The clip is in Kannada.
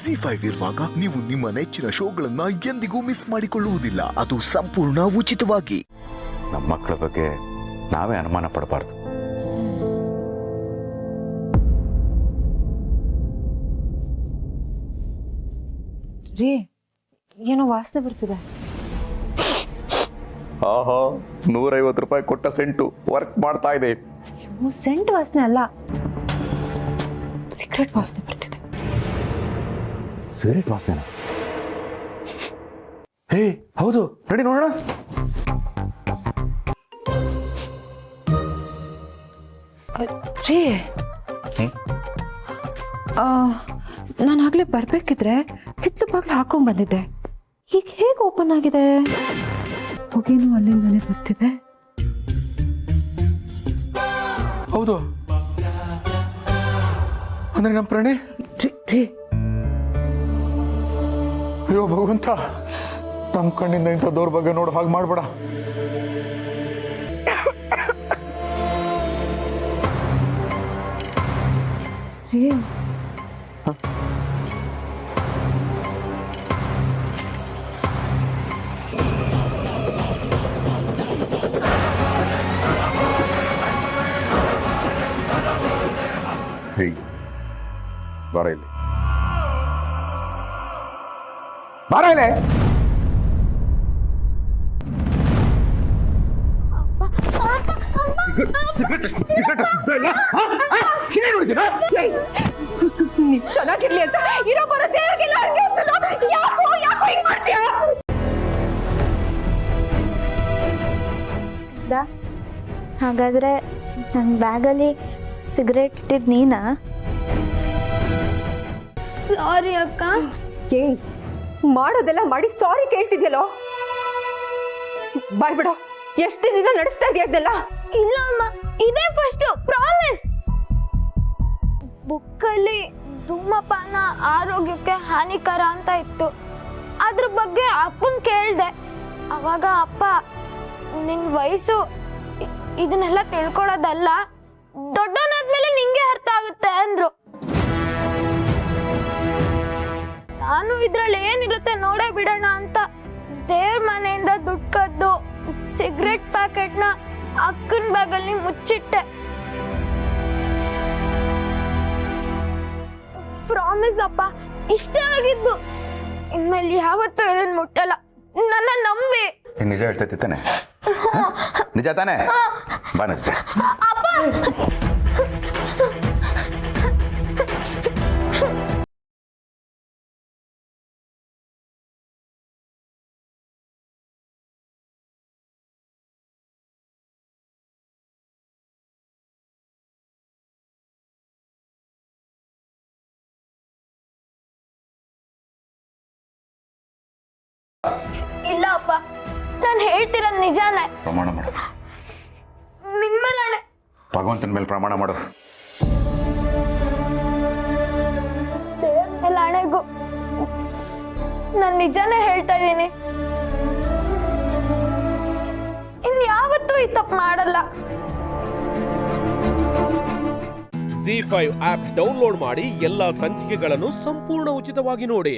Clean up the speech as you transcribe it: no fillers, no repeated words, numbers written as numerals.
ZEE5 ಇರುವಾಗ ನೀವು ನಿಮ್ಮ ನೆಚ್ಚಿನ ಶೋಗಳನ್ನ ಎಂದಿಗೂ ಮಿಸ್ ಮಾಡಿಕೊಳ್ಳುವುದಿಲ್ಲ. ಅದು ಸಂಪೂರ್ಣ ಉಚಿತವಾಗಿ. ನಮ್ಮ ಮಕ್ಕಳ ಬಗ್ಗೆ ನಾವೇ ಅನುಮಾನ ಪಡಬಾರ್ದು. ರೀ, ಏನೋ ವಾಸನೆ ಬರ್ತಿದೆ. ಆಹಾ, 150 ರೂಪಾಯಿ ಕೊಟ್ಟ ಸೆಂಟು ವರ್ಕ್ ಮಾಡ್ತಾ ಇದೆ. ಸೆಂಟ್ ವಾಸನೆ ಅಲ್ಲ, ಸಿಗರೇಟ್ ವಾಸನೆ ಬರ್ತಿದೆ. ಸಿಗರೇಟ್ ವಾಸನೆ? ಹೇ, ಹೌದು, ರೆಡಿ ನೋಡೋಣ. ರೀ, ನಾನು ಆಗ್ಲೇ ಬರ್ಬೇಕಿದ್ರೆ ಹಿತ್ಲು ಬಾಗ್ಲು ಹಾಕೊಂಡ್ ಬಂದಿದ್ದೆ. ಈಗ ಹೇಗೆ ಓಪನ್ ಆಗಿದೆ? ಹೊಗೇನು ಅಲ್ಲಿಂದಾನೆ ಬರ್ತಿದೆ. ಹೌದು, ಅಂದ್ರೆ ನಮ್ಮ ಪ್ರಾಣಿ. ರೀ, ಅಯ್ಯೋ ಭಗವಂತ, ನಮ್ಮ ಕಣ್ಣಿಂದ ಇಂಥ ದೌರ್ ಬಗ್ಗೆ ನೋಡು ಹಾಗೆ ಮಾಡ್ಬೇಡ. ರೀ, ಹೇ, ಬಾರ ಇಲ್ಲಿ, ಬಾರ ಇಲ್ಲಿ. ನೀವ್ ಚೆನ್ನಾಗಿರ್ಲಿ ಅಂತ ಇರೋ ಬರೋ ದೇವ್ರಿಗೆಲ್ಲ ಯಾಕೋ ಹಿಂಗ್ ಮಾಡ್ತೀಯ? ಹಾಗಾದ್ರೆ ನನ್ನ ಬ್ಯಾಗಲ್ಲಿ ಸಿಗರೇಟ್ ಇಟ್ಟಿದ್ ನೀನಾ? ಸಾರಿ ಅಕ್ಕ. ಏಯ್, ಮಾಡೋದೆಲ್ಲ ಮಾಡಿ ಸಾರಿ ಕೇಳ್ತಿದ್ಯಲ್ಲೋ. ಬಾಯ್ ಬಿಡೋ, ಎಷ್ಟು ದಿನದಿಂದ ನಡೆಸ್ತಾ ಇದೆಯಾ ಅದೆಲ್ಲ? ಇಲ್ಲ ಅಮ್ಮ, ಇದೇ ಫಸ್ಟ್, ಪ್ರಾಮಿಸ್. ಬುಕ್ಕಲ್ಲಿ ಧೂಮಪಾನ ಆರೋಗ್ಯಕ್ಕೆ ಹಾನಿಕರ ಅಂತ ಇತ್ತು. ಅದ್ರ ಬಗ್ಗೆ ಅಪ್ಪನ್ ಕೇಳ್ದೆ. ಅವಾಗ ಅಪ್ಪ, ನಿನ್ ವಯಸ್ಸು ಇದನ್ನೆಲ್ಲ ತಿಳ್ಕೊಳ್ಳೋದಲ್ಲ, ದೊಡ್ಡವನಾದ್ಮೇಲೆ ನಿಂಗೆ ಅರ್ಥ ಆಗುತ್ತೆ ಅಂದ್ರು. ನಾನು ಇದ್ರಲ್ಲಿ ಏನಿರುತ್ತೆ ನೋಡೇ ಬಿಡೋಣ ಅಂತ ದೇವ್ರ ಮನೆಯಿಂದ ದುಡ್ಡು ಕದ್ದು ಸಿಗರೇಟ್ ಪ್ಯಾಕೆಟ್ನ ಅಕ್ಕನ ಬ್ಯಾಗಲ್ಲಿ ಮುಚ್ಚಿಟ್ಟೆ. ಪ್ರಾಮಿಸ್ ಅಪ್ಪ, ಇಷ್ಟ ಆಗಿದ್ದು. ಇನ್ಮೇಲೆ ಯಾವತ್ತೂ ಇದನ್ನ ಮುಟ್ಟಲ್ಲ, ನನ್ನ ನಂಬಿ. ನಿಜ ಹೇಳ್ತೈತಿ ತಾನೆ? ನಿಜ ತಾನೆ? ಬಾನತ್ತೆ ಅಪ್ಪ. ಇಲ್ಲ ಅಪ್ಪ, ನಾನು ಹೇಳ್ತಿರೋದು ನಿಜಾನೇ. ಪ್ರಮಾಣ ಮಾಡು. ನಿನ್ ಮೇಲೆ ಭಗವಂತನ ಮೇಲೆ ಪ್ರಮಾಣ ಮಾಡು. ದೇವ್ರ ಮೇಲೆ ಹಣೆಗೂ ನಾನು ನಿಜಾನೇ ಹೇಳ್ತಾ ಇದ್ದೀನಿ. ಇನ್ಯಾವತ್ತೂ ಈ ತಪ್ಪು ಮಾಡಲ್ಲ. ZEE5 ಆಪ್ ಡೌನ್ಲೋಡ್ ಮಾಡಿ ಎಲ್ಲಾ ಸಂಚಿಕೆಗಳನ್ನು ಸಂಪೂರ್ಣ ಉಚಿತವಾಗಿ ನೋಡಿ.